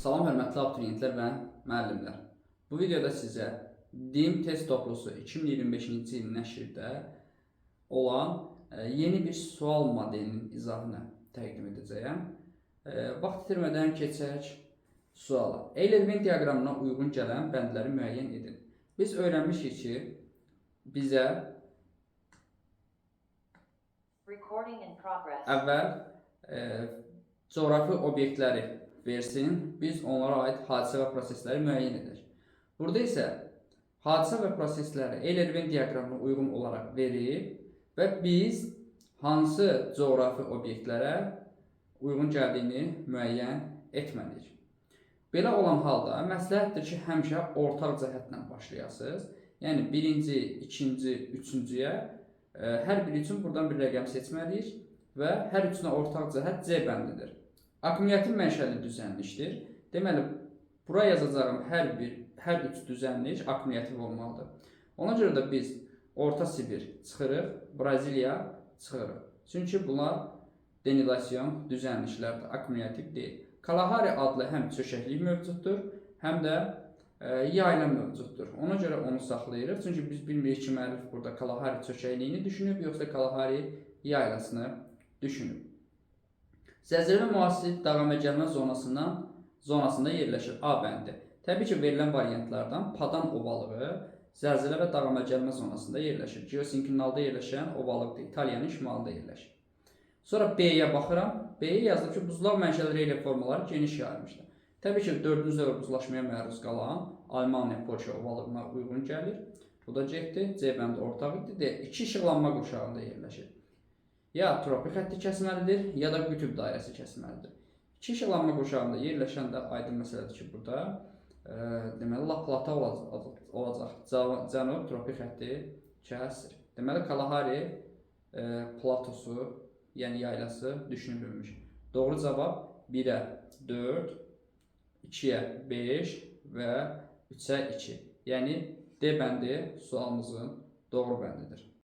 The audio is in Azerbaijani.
Salam hörmətli abituriyentlər və müəllimlər. Bu videoda sizə DİM test toplusu 2025-ci il nəşrdə olan yeni bir sual modelinin izahını təqdim edəcəyəm. Vaxt itirmədən keçək suala. Eyler-Venn diaqramına uyğun gələn bəndləri müəyyən edin. Biz öyrənmişik ki, bizə əvvəl coğrafi obyektləri versin, biz onlara aid hadisə və prosesləri müəyyən edək. Burada isə hadisə və prosesləri Eyler-Venn diaqramına uyğun olaraq verir və biz hansı coğrafi obyektlərə uyğun gəldiyini müəyyən etməliyik. Belə olan halda məsləhətdir ki, həmişə ortaq cəhətlə başlayasınız. Yəni birinci, ikinci, üçüncüyə hər biri üçün buradan bir rəqəm seçməliyik və hər üçünə ortaq cəhət C bəndidir. Akkumulyativ mənşəli düzənlikdir. Deməli, bura yazacağım hər üç düzənlik akkumulyativ olmalıdır. Ona görə də biz Orta Sibir çıxırıq, Braziliya çıxırıq. Çünki bunlar denilyasiyon düzənliklərdir, akkumulyativ deyil. Kalahari adlı həm çökəklik mövcuddur, həm də yayla mövcuddur. Ona görə onu saxlayırıq. Çünki biz bilmirik ki, müəllif burada Kalahari çökəkliyini düşünüb, yoxsa Kalahari yaylasını düşünüb. Zəlzələ müasir dağım və gəlmə zonasında yerləşir A bəndi. Təbii ki, verilən variantlardan Padan ovalığı zəlzələ və dağım və gəlmə zonasında yerləşir. Geosinklinalda yerləşən ovalıqdır, İtaliyanın şimalında yerləşir. Sonra B-yə baxıram. B-yə yazılıb ki, buzlaq mənşəli relyef formaları geniş yayılmışdır. Təbii ki, 4-cü dövr buzlaşmaya məruz qalan Almaniya, Polşa ovalığına uyğun gəlir. Bu da getdi. C bəndi ortaq idi. İki işıqlanma qurşağında yerləşir. Ya tropik xətti kəsməlidir, ya da qütüb dairəsi kəsməlidir. İki işıqlanma qurşağında yerləşən də aydın məsələdir ki, burada deməli La Plata olacaq. Cənub tropik xətti kəsir. Deməli, Kalahari platosu, yəni yaylası düşünülmüş. Doğru cavab 1-ə 4, 2-yə 5 və 3-ə 2. Yəni D bəndi sualımızın doğru bəndidir.